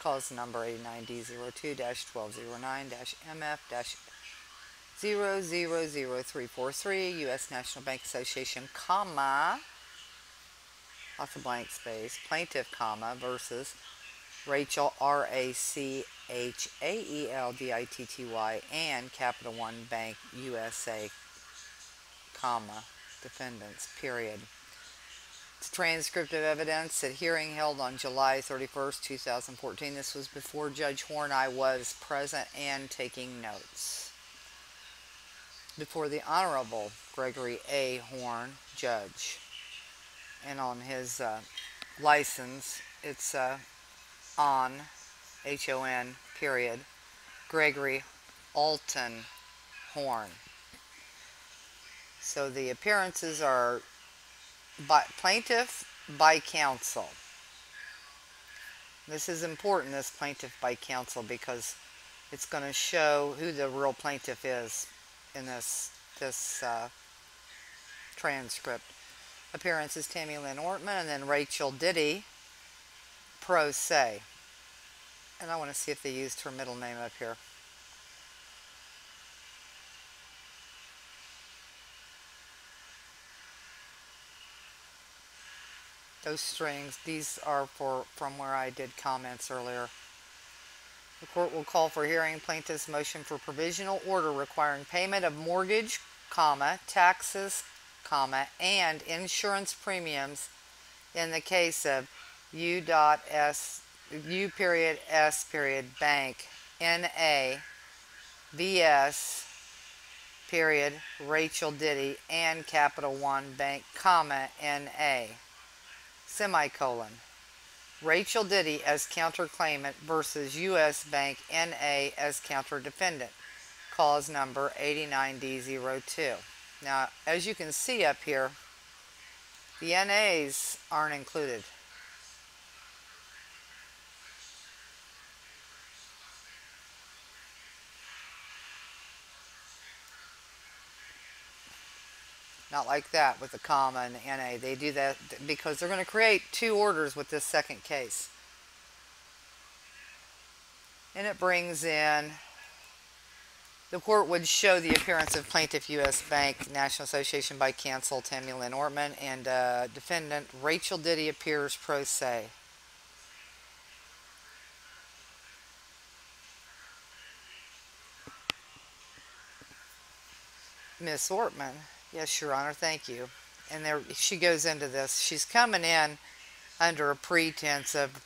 Cause number 89D02-1209-MF-000343, U.S. National Bank Association, comma, lots of blank space, plaintiff, comma, versus Rachel, RACHAELDITTY, and Capital One Bank USA, comma, defendants, period. It's transcriptive evidence at hearing held on July 31st, 2014. This was before Judge Horn. I was present and taking notes. Before the Honorable Gregory A. Horn, Judge. And on his license, it's on, H-O-N, period, Gregory Alton Horn. So the appearances are plaintiff by counsel. This is important, this plaintiff by counsel, because it's going to show who the real plaintiff is in this transcript. Appearances: Tammy Lynn Ortman, and then Rachel Diddy, pro se. And I want to see if they used her middle name up here. Those strings, these are from where I did comments earlier. The court will call for hearing plaintiff's motion for provisional order requiring payment of mortgage, comma, taxes, comma, and insurance premiums in the case of U.S. Bank N.A. V.S. period Rachel Diddy and Capital One Bank, comma, N.A. semicolon, Rachel Diddy as counterclaimant versus U.S. Bank N.A. as counter-defendant. Cause number 89D02. Now, as you can see up here, the N.A.s aren't included. Not like that with the comma and the NA. They do that because they're going to create two orders with this second case. And it brings in, the court would show the appearance of plaintiff U.S. Bank National Association by counsel Tammy Lynn Ortman, and defendant Rachel Diddy appears pro se. Miss Ortman. Yes, Your Honor, thank you. And there she goes into this. She's coming in under a pretense of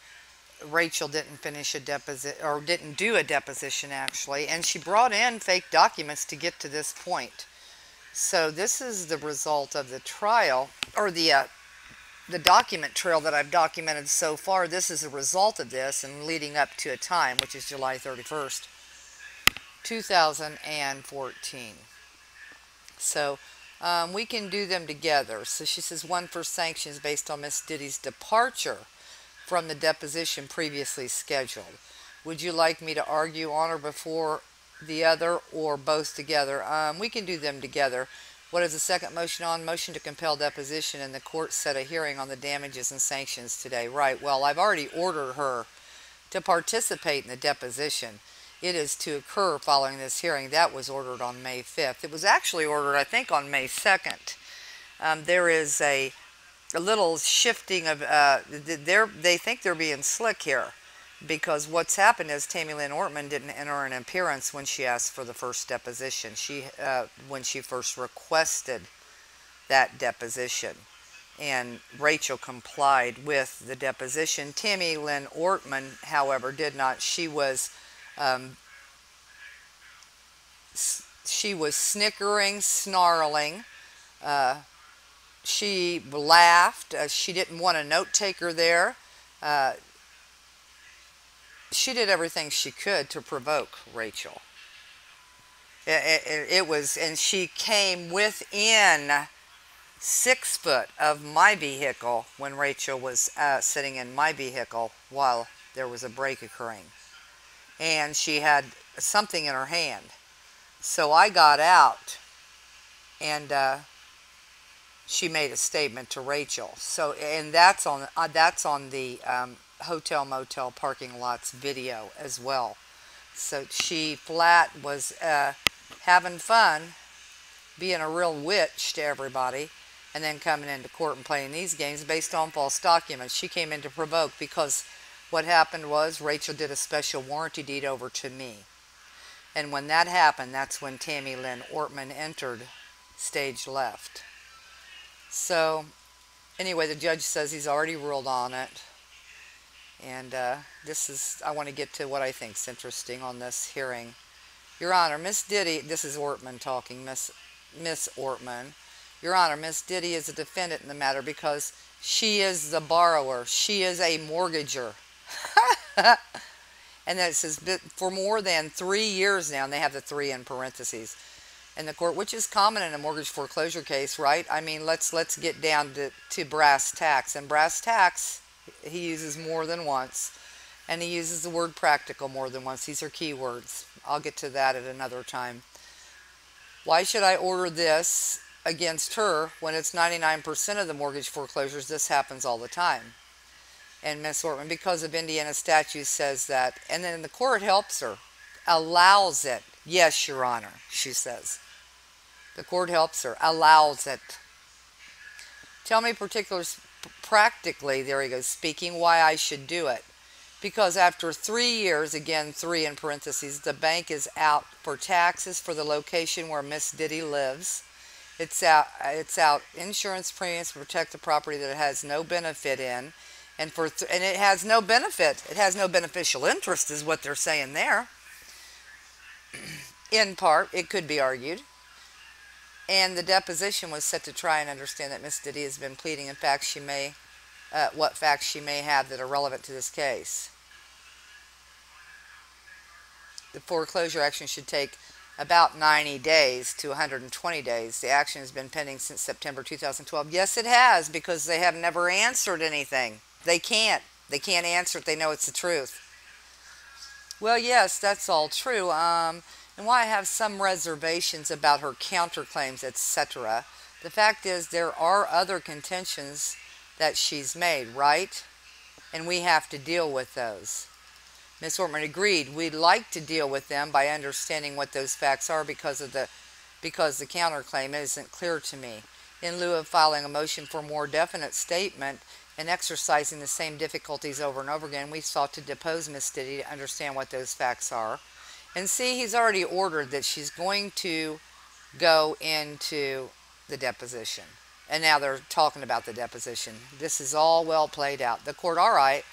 Rachel didn't finish a deposition, or didn't do a deposition actually, and she brought in fake documents to get to this point. So this is the result of the trial, or the document trail that I've documented so far. This is a result of this and leading up to a time, which is July 31st, 2014. So we can do them together. So she says one for sanctions based on Miss Diddy's departure from the deposition previously scheduled. Would you like me to argue on or before the other, or both together? We can do them together. What is the second motion on? Motion to compel deposition, and the court set a hearing on the damages and sanctions today. Right. Well, I've already ordered her to participate in the deposition. It is to occur following this hearing. That was ordered on May 5th. It was actually ordered, I think, on May 2nd. There is a little shifting of, they think they're being slick here, because what's happened is Tammy Lynn Ortman didn't enter an appearance when she asked for the first deposition. When she first requested that deposition, and Rachel complied with the deposition. Tammy Lynn Ortman, however, did not. She was snickering, snarling. She laughed. She didn't want a note taker there. She did everything she could to provoke Rachel. It was, and she came within 6 foot of my vehicle when Rachel was sitting in my vehicle while there was a break occurring. And she had something in her hand. So I got out, and she made a statement to Rachel. So, and that's on the hotel motel parking lots video as well. So she flat was having fun, being a real witch to everybody, and then coming into court and playing these games based on false documents. She came in to provoke because what happened was Rachel did a special warranty deed over to me. And when that happened, that's when Tammy Lynn Ortman entered stage left. So anyway, the judge says he's already ruled on it. And I want to get to what I think is interesting on this hearing. Your Honor, Miss Diddy, this is Ortman talking, Miss Ortman. Your Honor, Miss Diddy is a defendant in the matter because she is the borrower. She is a mortgager. And then it says for more than 3 years now, and they have the 3 in parentheses, in the court, which is common in a mortgage foreclosure case, right? I mean, let's get down to brass tacks. And brass tacks, he uses more than once, and he uses the word practical more than once. These are key words. I'll get to that at another time. Why should I order this against her when it's 99% of the mortgage foreclosures? This happens all the time. And Miss Ortman, because of Indiana statute, says that. And then the court helps her, allows it. Yes, Your Honor, she says. The court helps her, allows it. Tell me particulars, practically, there he goes, speaking, why I should do it. Because after 3 years, again, 3 in parentheses, the bank is out for taxes for the location where Miss Diddy lives. It's out insurance premiums to protect the property that it has no benefit in. And it has no benefit. It has no beneficial interest is what they're saying there. In part, it could be argued. And the deposition was set to try and understand that Miss Diddy has been pleading in fact what facts she may have that are relevant to this case. The foreclosure action should take about 90 days to 120 days. The action has been pending since September 2012. Yes, it has, because they have never answered anything. They can't answer it. They know it's the truth. Well, yes, that's all true. And why I have some reservations about her counterclaims, etc. The fact is there are other contentions that she's made, right? And we have to deal with those. Ms. Ortman agreed. We'd like to deal with them by understanding what those facts are because the counterclaim isn't clear to me. In lieu of filing a motion for a more definite statement and exercising the same difficulties over and over again, we sought to depose Miss Diddy to understand what those facts are. And see, he's already ordered that she's going to go into the deposition. And now they're talking about the deposition. This is all well played out. The court, all right,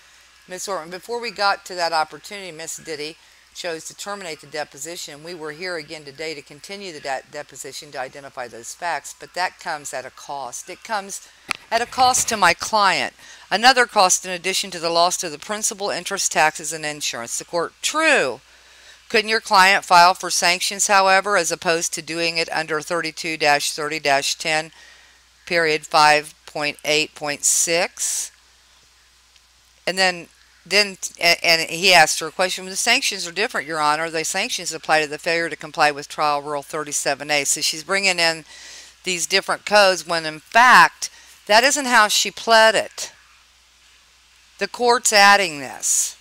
Miss Ortman, before we got to that opportunity, Miss Diddy chose to terminate the deposition. We were here again today to continue the deposition to identify those facts, but that comes at a cost. It comes at a cost to my client. Another cost in addition to the loss of the principal, interest, taxes, and insurance. The court, true. Couldn't your client file for sanctions, however, as opposed to doing it under 32-30-10, period 5.8.6? And and he asked her a question. The sanctions are different, Your Honor. The sanctions apply to the failure to comply with Trial Rule 37A. So she's bringing in these different codes when, in fact, that isn't how she pled it. The court's adding this.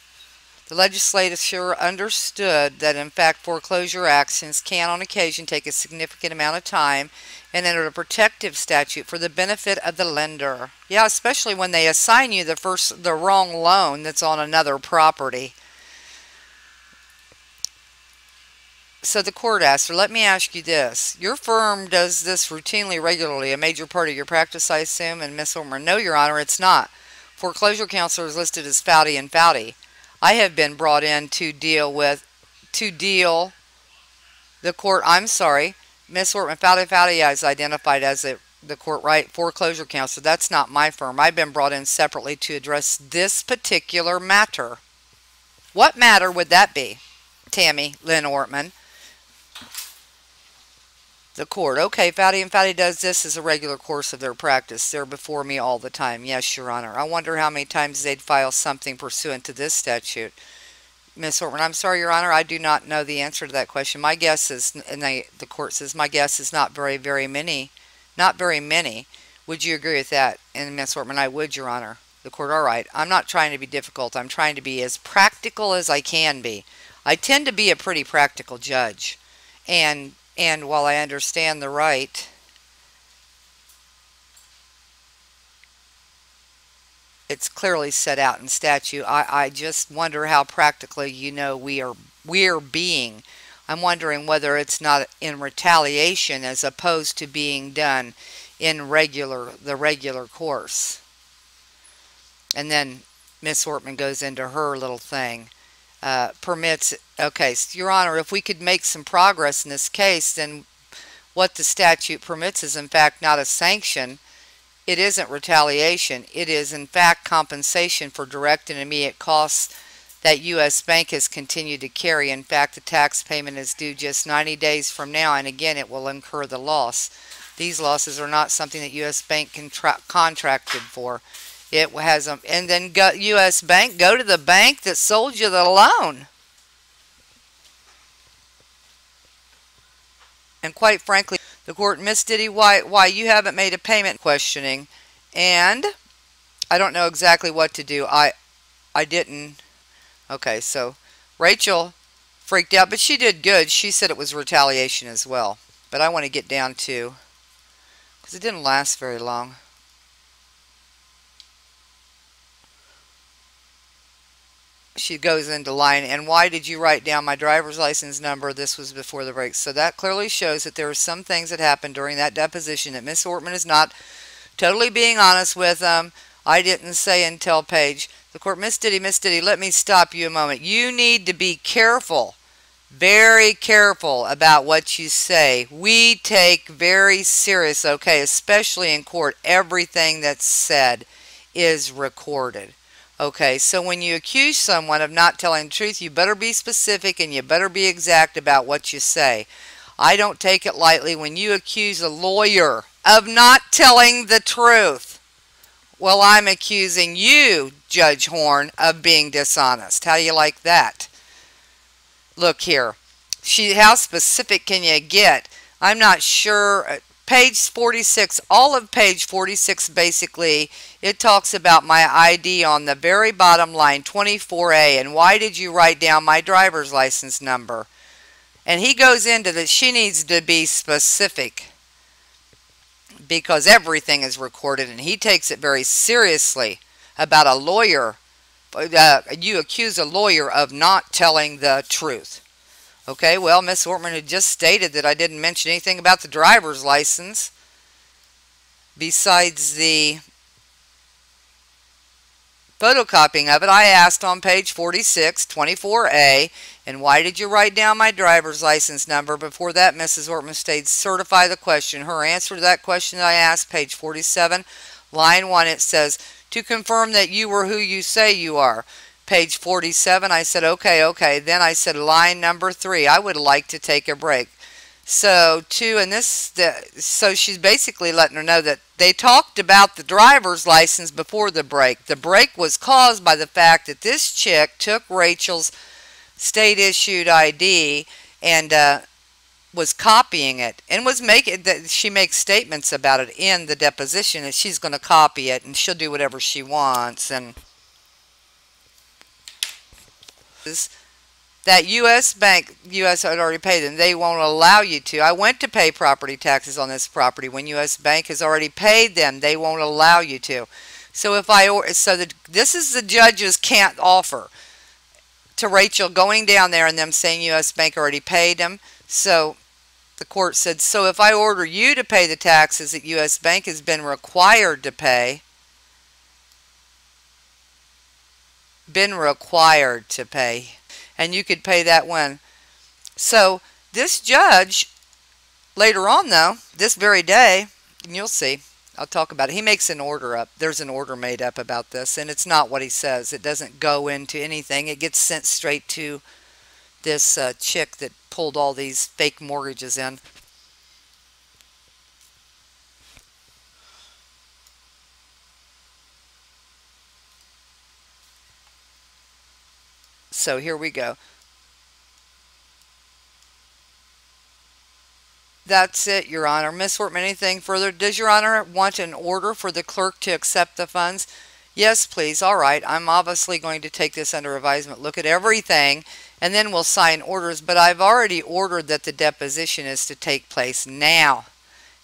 The legislature understood that, in fact, foreclosure actions can, on occasion, take a significant amount of time and entered a protective statute for the benefit of the lender. Yeah, especially when they assign you the wrong loan that's on another property. So the court asked her, let me ask you this. Your firm does this routinely, regularly, a major part of your practice, I assume? And Miss Ortman, no, Your Honor, it's not. Foreclosure counselor is listed as Fouty and Fouty. I have been brought in to deal, the court, I'm sorry, Miss Ortman, Fouty is identified as the court, right? Foreclosure counselor. That's not my firm. I've been brought in separately to address this particular matter. What matter would that be, Tammy Lynn Ortman? The court. Okay, Fouty and Fouty does this as a regular course of their practice. They're before me all the time. Yes, Your Honor. I wonder how many times they'd file something pursuant to this statute. Miss Ortman, I'm sorry, Your Honor, I do not know the answer to that question. My guess is, and the court says, my guess is not very many. Not very many. Would you agree with that? And Miss Ortman, I would, Your Honor. The court, all right, I'm not trying to be difficult. I'm trying to be as practical as I can be. I tend to be a pretty practical judge. And while I understand the right, it's clearly set out in statute. I just wonder how practically we're being. I'm wondering whether it's not in retaliation as opposed to being done in the regular course. And then Miss Ortman goes into her little thing. Permits, okay, so Your Honor, if we could make some progress in this case, then what the statute permits is in fact not a sanction. It isn't retaliation. It is in fact compensation for direct and immediate costs that U.S. Bank has continued to carry. In fact, the tax payment is due just 90 days from now, and again, it will incur the loss. These losses are not something that U.S. Bank contracted for. It has them, and then U.S. Bank, go to the bank that sold you the loan. And quite frankly, the court, Miss Diddy, why you haven't made a payment? Questioning, and I don't know exactly what to do. I didn't. Okay, so Rachel freaked out, but she did good. She said it was retaliation as well. But I want to get down to, because it didn't last very long. She goes into line, and why did you write down my driver's license number? This was before the break. So that clearly shows that there are some things that happened during that deposition that Miss Ortman is not totally being honest with them. I didn't say until page. The court, Miss Diddy, let me stop you a moment. You need to be careful, very careful about what you say. We take very serious, okay, especially in court, everything that's said is recorded. Okay, so when you accuse someone of not telling the truth, you better be specific and you better be exact about what you say. I don't take it lightly when you accuse a lawyer of not telling the truth. Well, I'm accusing you, Judge Horn, of being dishonest. How do you like that? Look here. How specific can you get? I'm not sure. Page 46, all of page 46 basically, it talks about my ID on the very bottom line, 24A, and why did you write down my driver's license number? And he goes into that she needs to be specific because everything is recorded, and he takes it very seriously about a lawyer. You accuse a lawyer of not telling the truth. Okay, well, Miss Ortman had just stated that I didn't mention anything about the driver's license besides the photocopying of it. I asked on page 46, 24A, and why did you write down my driver's license number? Before that, Mrs. Ortman stated, certify the question. Her answer to that question that I asked, page 47, line 1, it says, to confirm that you were who you say you are. Page 47, I said, okay. Then I said, line number 3, I would like to take a break. So, so she's basically letting her know that they talked about the driver's license before the break. The break was caused by the fact that this chick took Rachel's state-issued ID and was copying it and was making that. She makes statements about it in the deposition that she's going to copy it and she'll do whatever she wants. And that U.S. Bank, U.S. had already paid them. They won't allow you to. I went to pay property taxes on this property. When U.S. Bank has already paid them, they won't allow you to. So this is the judge's can't offer to Rachel going down there and them saying U.S. Bank already paid them. So the court said, so if I order you to pay the taxes that U.S. Bank has been required to pay, and you could pay that when. So this judge later on, though, this very day, and you'll see, I'll talk about it, he makes an order up. There's an order made up about this, and it's not what he says. It doesn't go into anything. It gets sent straight to this chick that pulled all these fake mortgages in. So here we go. That's it, Your Honor. Miss Ortman, anything further? Does Your Honor want an order for the clerk to accept the funds? Yes, please. All right. I'm obviously going to take this under advisement, look at everything, and then we'll sign orders. But I've already ordered that the deposition is to take place now.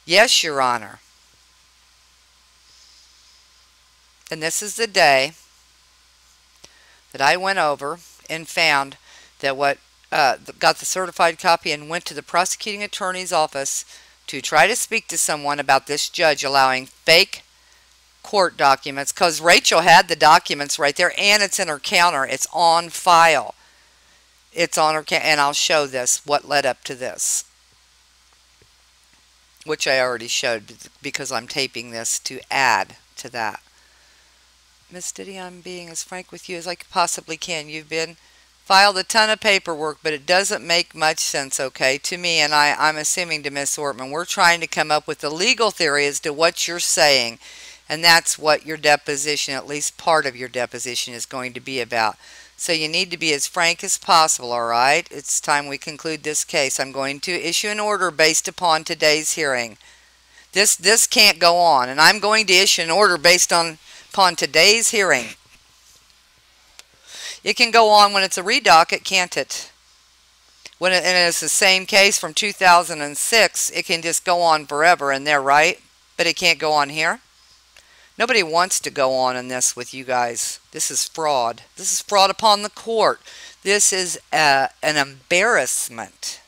Yes, Your Honor. And this is the day that I went over and found that got the certified copy and went to the prosecuting attorney's office to try to speak to someone about this judge allowing fake court documents, because Rachel had the documents right there, and it's in her counter. It's on file. It's on her and I'll show this, what led up to this, which I already showed because I'm taping this to add to that. Miss Diddy, I'm being as frank with you as I possibly can. You've been filed a ton of paperwork, but it doesn't make much sense, okay, to me, and I'm assuming to Miss Ortman. We're trying to come up with a legal theory as to what you're saying, and that's what your deposition, at least part of your deposition, is going to be about. So you need to be as frank as possible, all right? It's time we conclude this case. I'm going to issue an order based upon today's hearing. This can't go on, and I'm going to issue an order based upon today's hearing. It can go on when it's a redocket, can't it? And it's the same case from 2006, it can just go on forever in there, right? But it can't go on here? Nobody wants to go on in this with you guys. This is fraud. This is fraud upon the court. This is an embarrassment.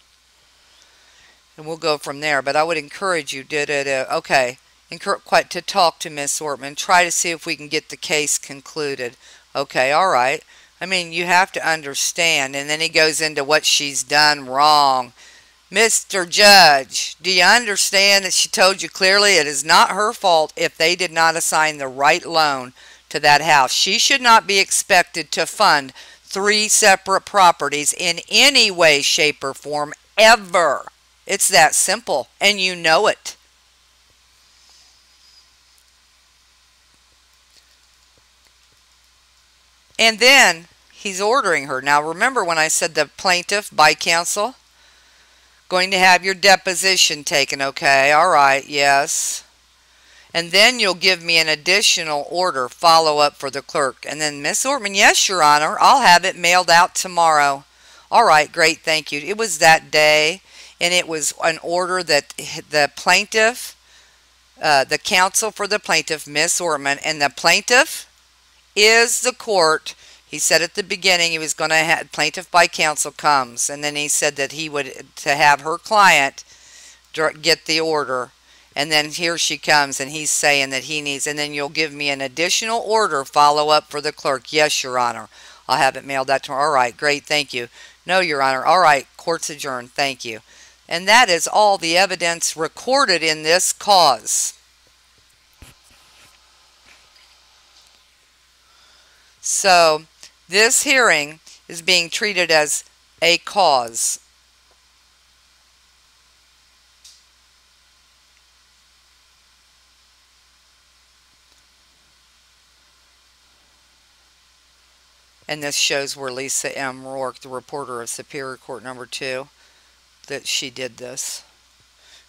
And we'll go from there. But I would encourage you, quite to talk to Miss Ortman. Try to see if we can get the case concluded. Okay, all right. I mean, you have to understand. And then he goes into what she's done wrong. Mr. Judge, do you understand that she told you clearly it is not her fault if they did not assign the right loan to that house? She should not be expected to fund 3 separate properties in any way, shape, or form ever. It's that simple, and you know it. And then he's ordering her. Now remember when I said the plaintiff by counsel? Going to have your deposition taken, okay? All right, yes. And then you'll give me an additional order, follow-up for the clerk. And then Miss Ortman, yes, Your Honor, I'll have it mailed out tomorrow. All right, great, thank you. It was that day, and it was an order that the plaintiff, the counsel for the plaintiff, Miss Ortman, and the plaintiff is the court. He said at the beginning he was going to have plaintiff by counsel comes, and then he said that he would to have her client get the order, and then here she comes, and he's saying that he needs, and then you'll give me an additional order follow up for the clerk. Yes, Your Honor, I'll have it mailed out tomorrow. All right, great, thank you. No, Your Honor. All right, court's adjourned. Thank you. And that is all the evidence recorded in this cause. So this hearing is being treated as a cause. And this shows where Lisa M. Rourke, the reporter of Superior Court Number 2, that she did this.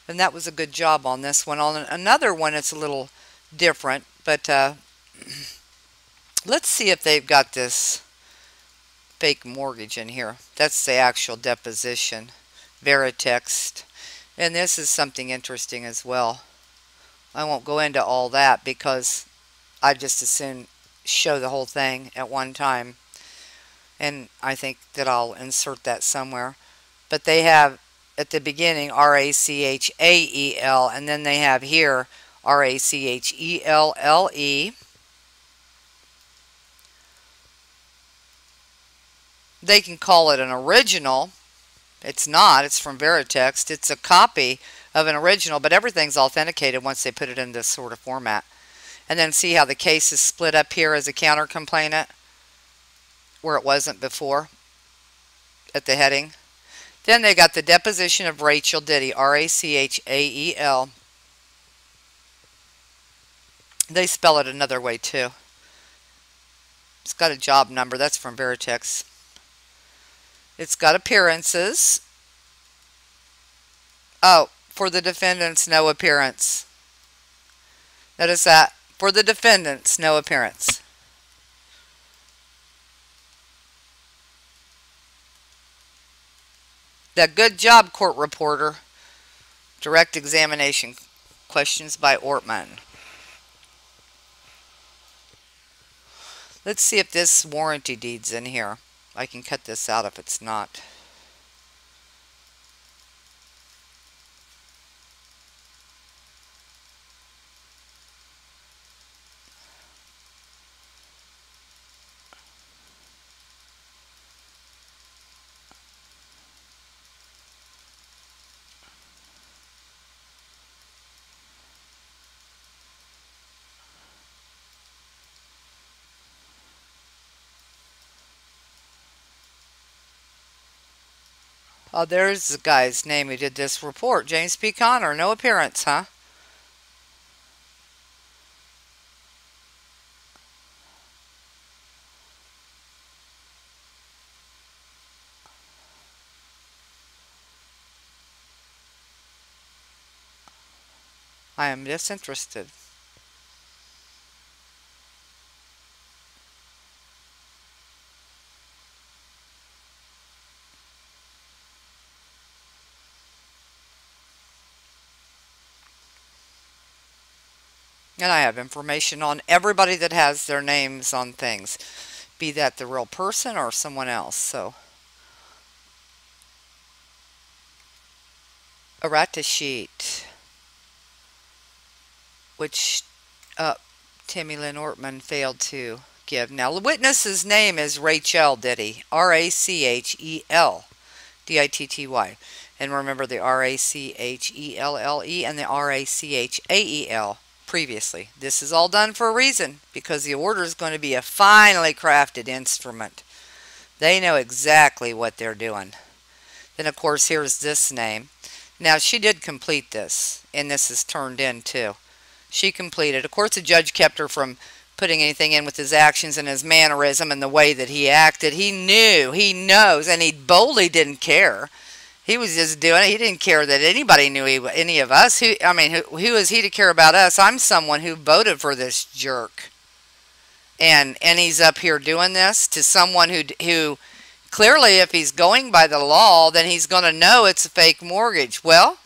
And that was a good job on this one. On another one, it's a little different, but let's see if they've got this fake mortgage in here. That's the actual deposition. Veritext. And this is something interesting as well. I won't go into all that because I just as soon show the whole thing at one time. And I think that I'll insert that somewhere. But they have at the beginning R-A-C-H-A-E-L, and then they have here R-A-C-H-E-L-L-E. They can call it an original. It's not. It's from Veritext. It's a copy of an original, but everything's authenticated once they put it in this sort of format. And then see how the case is split up here as a counter complainant, where it wasn't before at the heading. Then they got the deposition of Rachel Diddy, R-A-C-H-A-E-L. They spell it another way too. It's got a job number. That's from Veritext. It's got appearances. Oh, for the defendants, no appearance. Notice that. For the defendants, no appearance. The good job, court reporter. Direct examination questions by Ortman. Let's see if this warranty deed's in here. I can cut this out if it's not. Oh, there's the guy's name who did this report. James P. Connor. No appearance, huh? I am disinterested. And I have information on everybody that has their names on things, be that the real person or someone else. So, errata sheet, which Tammy Lynn Ortman failed to give. Now, the witness's name is Rachel Ditty, Rachel Ditty. And remember the Rachelle and the Rachael previously. This is all done for a reason, because the order is going to be a finely crafted instrument. They know exactly what they're doing. Then, of course, here's this name. Now, she did complete this, and this is turned in too. She completed. Of course, the judge kept her from putting anything in with his actions and his mannerism and the way that he acted. He knew, he knows, and he boldly didn't care. He was just doing it. He didn't care that anybody knew any of us. Who is he to care about us? I'm someone who voted for this jerk. And he's up here doing this to someone who clearly, if he's going by the law, then he's going to know it's a fake mortgage. Well,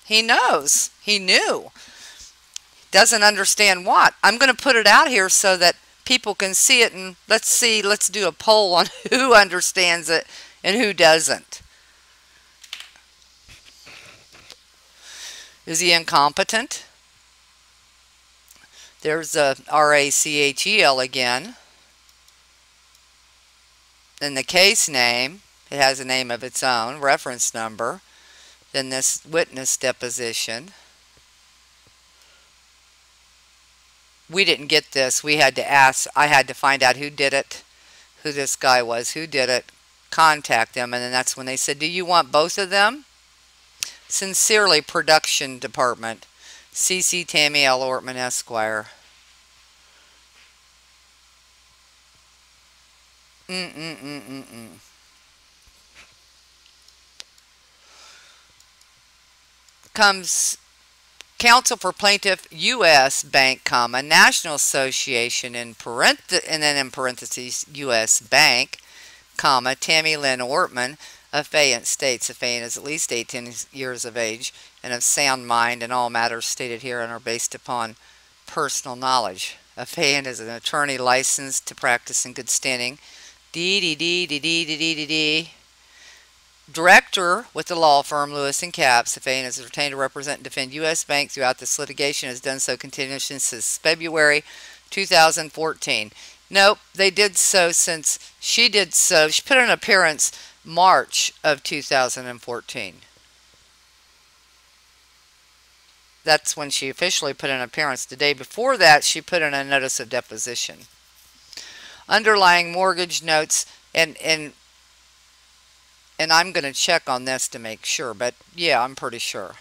he knows. He knew. Doesn't understand what. I'm going to put it out here so that people can see it, and let's do a poll on who understands it and who doesn't. Is he incompetent? There's a Rachel again. Then the case name, it has a name of its own, reference number. Then this witness deposition. We didn't get this. We had to ask. I had to find out who did it, who this guy was, who did it, contact them, and then that's when they said, do you want both of them? Sincerely, Production Department, C.C. Tammy L. Ortman, Esquire. Comes Counsel for Plaintiff, U.S. Bank, comma, National Association, and then in parentheses, U.S. Bank, comma, Tammy Lynn Ortman, Affiant states Affiant is at least 18 years of age and of sound mind, and all matters stated herein are based upon personal knowledge. Affiant is an attorney licensed to practice in good standing. Director with the law firm Lewis and Capps. Affiant is retained to represent and defend U.S. Bank throughout this litigation, has done so continuously since February 2014. Nope, they did so since she did so. She put an appearance March of 2014. That's when she officially put in an appearance. The day before that, she put in a notice of deposition. Underlying mortgage notes, and I'm going to check on this to make sure, but yeah, I'm pretty sure.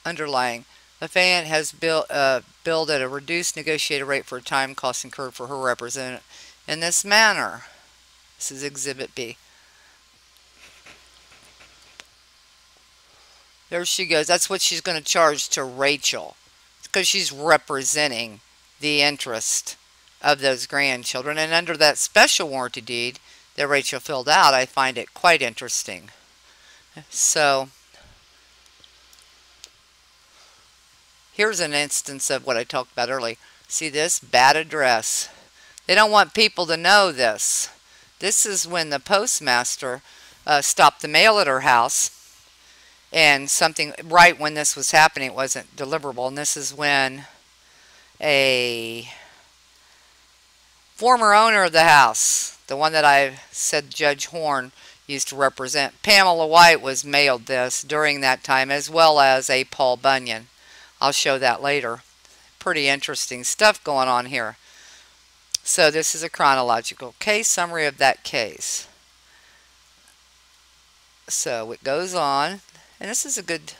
Underlying, Affiant has billed at a reduced negotiated rate for a time cost incurred for her representative in this manner. This is Exhibit B. There she goes. That's what she's going to charge to Rachel, because she's representing the interest of those grandchildren. And under that special warranty deed, that Rachel filled out, I find it quite interesting. So here's an instance of what I talked about earlier. See this? Bad address. They don't want people to know this. This is when the postmaster stopped the mail at her house, and something, right when this was happening, it wasn't deliverable, and this is when a former owner of the house, the one that I said Judge Horn used to represent, Pamela White, was mailed this during that time, as well as a Paul Bunyan. I'll show that later. Pretty interesting stuff going on here. So this is a chronological case summary of that case. So it goes on, and this is a good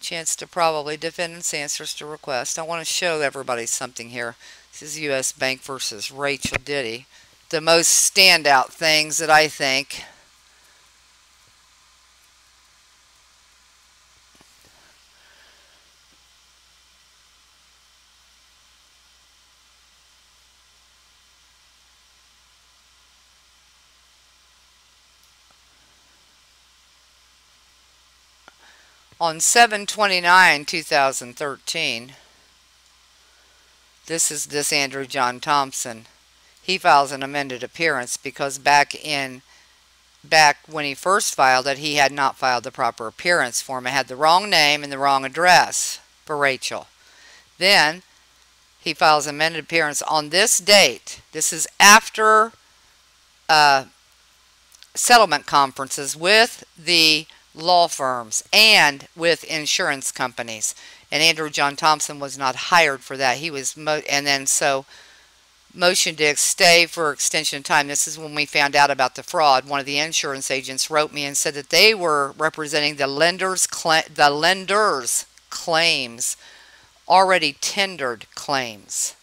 chance to probably defendant's answers to request. I want to show everybody something here. This is U.S. Bank versus Rachel Diddy. The most standout things that I think. On 7/29/2013, this is this Andrew John Thompson. He files an amended appearance because back when he first filed it, he had not filed the proper appearance form. It had the wrong name and the wrong address for Rachel. Then he files an amended appearance on this date. This is after settlement conferences with the law firms and with insurance companies, and Andrew John Thompson was not hired for that. He was motion to stay for extension of time. This is when we found out about the fraud. One of the insurance agents wrote me and said that they were representing the lender's claims, already tendered claims.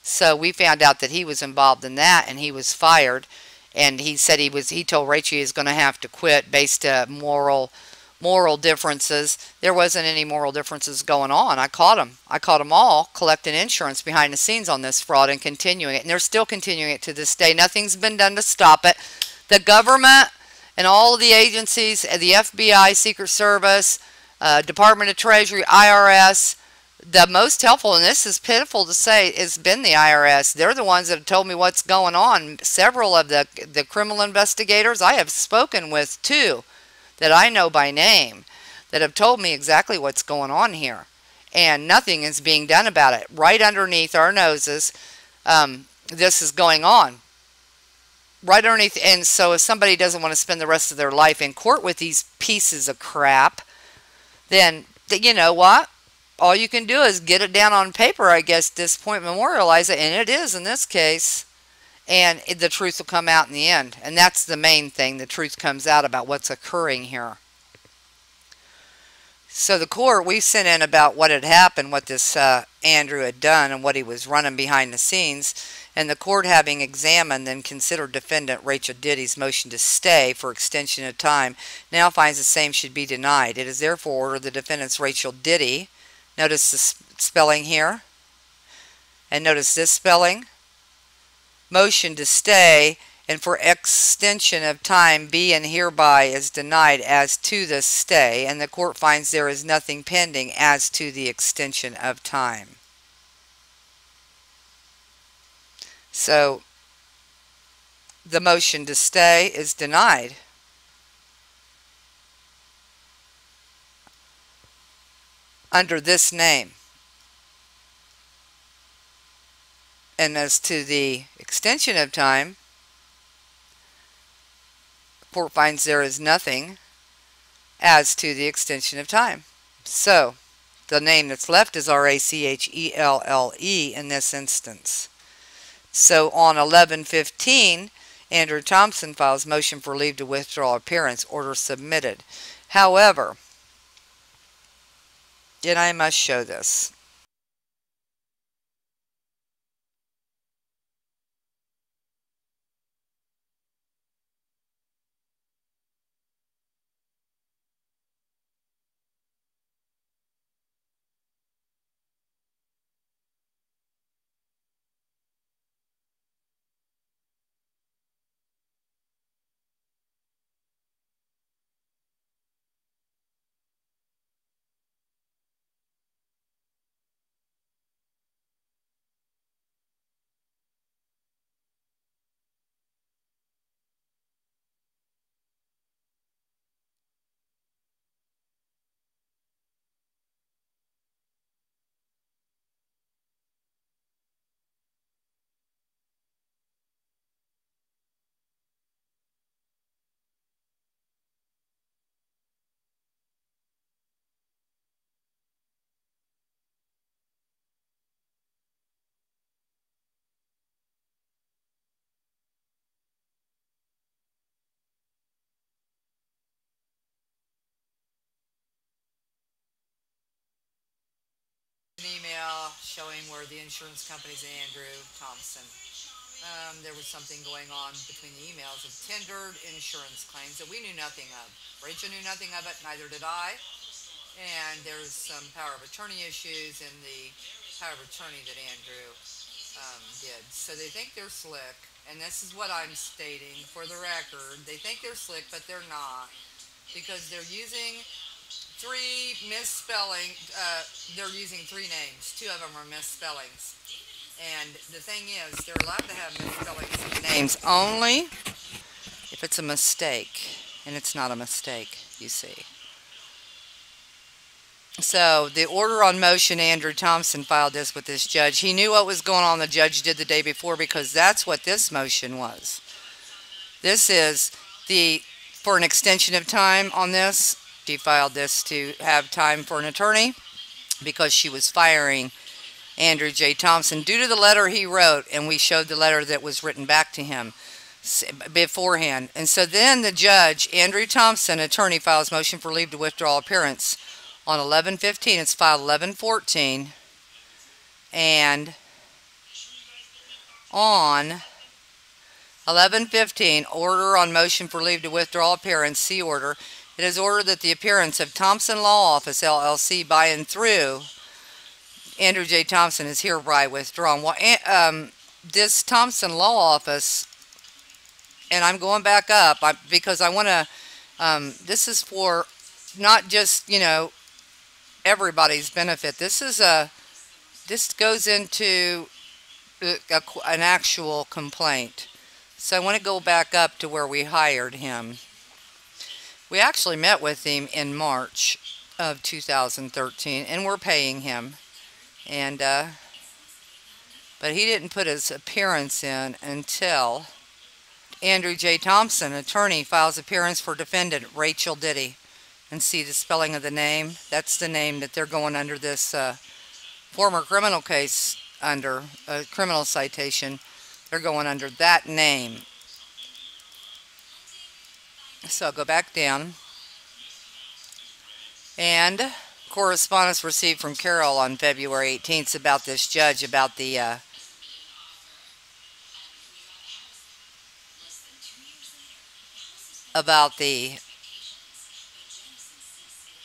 So we found out that he was involved in that, and he was fired. And he said he told Rachel he was going to have to quit based on moral differences. There wasn't any moral differences going on. I caught them all collecting insurance behind the scenes on this fraud and continuing it. And they're still continuing it to this day. Nothing's been done to stop it. The government and all of the agencies, the FBI, Secret Service, Department of Treasury, IRS, the most helpful, and this is pitiful to say, has been the IRS. They're the ones that have told me what's going on. Several of the criminal investigators I have spoken with, too, that I know by name, that have told me exactly what's going on here. And nothing is being done about it. Right underneath our noses, this is going on. Right underneath. And so if somebody doesn't want to spend the rest of their life in court with these pieces of crap, then you know what? All you can do is get it down on paper, I guess, at this point, memorialize it, and it is in this case, and the truth will come out in the end. And that's the main thing. The truth comes out about what's occurring here. So the court, we sent in about what had happened, what this Andrew had done, and what he was running behind the scenes. And the court, having examined and considered defendant Rachel Diddy's motion to stay for extension of time, now finds the same should be denied. It is therefore ordered the defendants Rachel Diddy, notice the spelling here, and notice this spelling, motion to stay and for extension of time be and hereby is denied as to the stay, and the court finds there is nothing pending as to the extension of time. So the motion to stay is denied. Under this name. And as to the extension of time, the court finds there is nothing as to the extension of time. So the name that's left is RACHELLE in this instance. So on 11/15, Andrew Thompson files motion for leave to withdraw appearance, order submitted. However, and I must show this. An email showing where the insurance company's Andrew Thompson. There was something going on between the emails of tendered insurance claims that we knew nothing of. Rachel knew nothing of it, neither did I. And there's some power of attorney issues in the power of attorney that Andrew did. So they think they're slick, and this is what I'm stating for the record. They think they're slick, but they're not, because they're using three misspelling. They're using three names. Two of them are misspellings. And the thing is, they're allowed to have misspellings of names only if it's a mistake, and it's not a mistake, you see. So the order on motion, Andrew Thompson filed this with this judge. He knew what was going on. The judge did the day before, because that's what this motion was. This is for an extension of time on this. She filed this to have time for an attorney because she was firing Andrew J. Thompson due to the letter he wrote, and we showed the letter that was written back to him beforehand. And so then the judge, Andrew Thompson, attorney, files motion for leave to withdraw appearance on 11/15. It's filed 11/14, and on 11/15, order on motion for leave to withdraw appearance, see order. It is ordered that the appearance of Thompson Law Office, LLC, by and through Andrew J. Thompson is hereby withdrawn. Well, this Thompson Law Office, and I'm going back up because I want to, this is for not just, everybody's benefit. This goes into an actual complaint. So I want to go back up to where we hired him. We actually met with him in March of 2013, and we're paying him. And but he didn't put his appearance in until Andrew J. Thompson, attorney, files appearance for defendant Rachel Diddy. And see the spelling of the name? That's the name that they're going under this former criminal case, under a criminal citation. They're going under that name. So I'll go back down. And correspondence received from Carol on February 18th about this judge, about the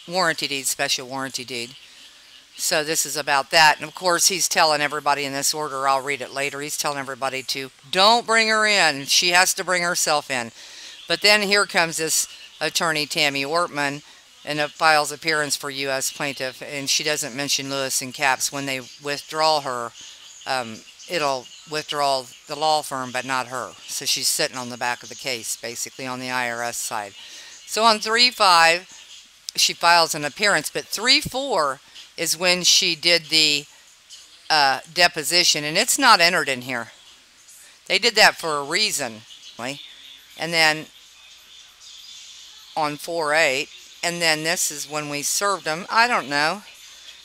warranty deed, special warranty deed. So this is about that. And of course he's telling everybody in this order, I'll read it later, he's telling everybody to don't bring her in. She has to bring herself in. But then here comes this attorney, Tammy Ortman, and it files appearance for U.S. plaintiff, and she doesn't mention Lewis in caps. When they withdraw her, it'll withdraw the law firm, but not her. So she's sitting on the back of the case, basically, on the IRS side. So on 3-5, she files an appearance, but 3-4 is when she did the deposition, and it's not entered in here. They did that for a reason. And then on 4-8, and then this is when we served them, I don't know,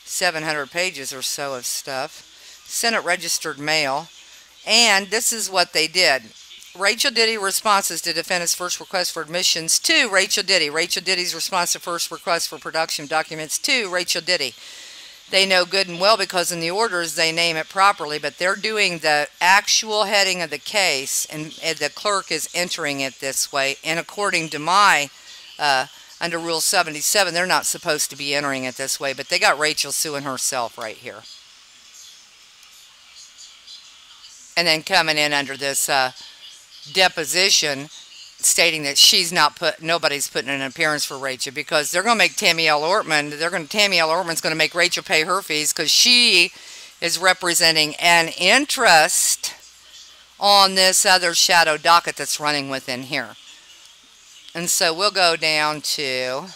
700 pages or so of stuff. Senate registered mail. And this is what they did. Rachel Diddy responses to defendant's first request for admissions to Rachel Diddy. Rachel Diddy's response to first request for production of documents to Rachel Diddy. They know good and well because in the orders they name it properly, but they're doing the actual heading of the case, and the clerk is entering it this way. And according to my, under Rule 77, they're not supposed to be entering it this way, but they got Rachel suing herself right here. And then coming in under this deposition, stating that she's not nobody's putting an appearance for Rachel, because they're going to make Tammy L. Ortman, Tammy L. Ortman's going to make Rachel pay her fees because she is representing an interest on this other shadow docket that's running within here. And so we'll go down to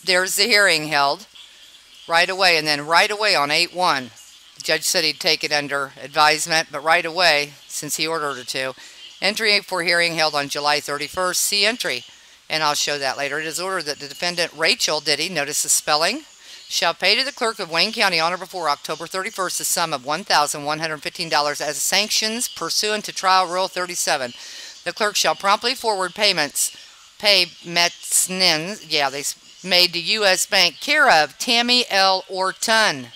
there's the hearing held right away, and then right away on 8-1. The judge said he'd take it under advisement, but right away, since he ordered her to, entry for hearing held on July 31st, see entry, and I'll show that later. It is ordered that the defendant Rachel Diddy, notice the spelling, shall pay to the clerk of Wayne County on or before October 31st the sum of $1,115 as sanctions pursuant to Trial Rule 37. The clerk shall promptly forward payments payments, yeah, they made to U.S. Bank care of Tammy L. Orton.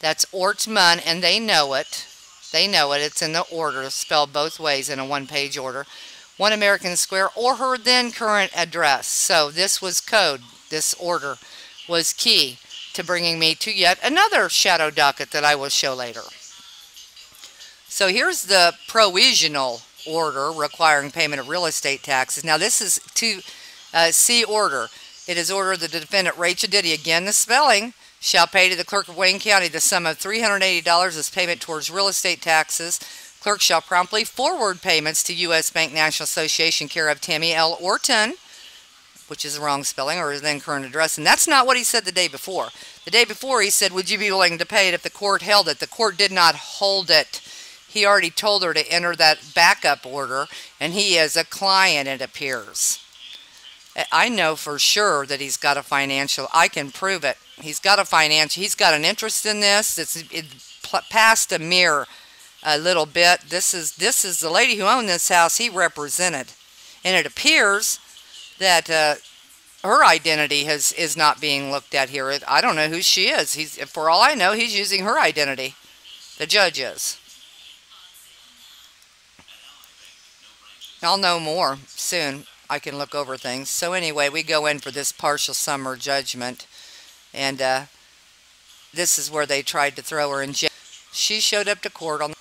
That's Ortman, and they know it. They know it. It's in the order, spelled both ways in a one-page order. 1 American Square, or her then current address. So this was code. This order was key to bringing me to yet another shadow docket that I will show later. So here's the provisional order requiring payment of real estate taxes. Now this is to see order. It is ordered the defendant Rachel Diddy, again the spelling, shall pay to the clerk of Wayne County the sum of $380 as payment towards real estate taxes. Clerk shall promptly forward payments to U.S. Bank National Association care of Tammy L. Orton, which is the wrong spelling, or his then current address. And that's not what he said the day before. The day before he said, would you be willing to pay it if the court held it? The court did not hold it. He already told her to enter that backup order, and he is a client, it appears. I know for sure that he's got a financial, I can prove it. He's got a financial, he's got an interest in this. It's past a mere little bit. This is the lady who owned this house he represented. And it appears that her identity is not being looked at here. I don't know who she is. For all I know, he's using her identity. The judge is. I'll know more soon. I can look over things. So anyway, we go in for this partial summary judgment. And this is where they tried to throw her in jail. She showed up to court on the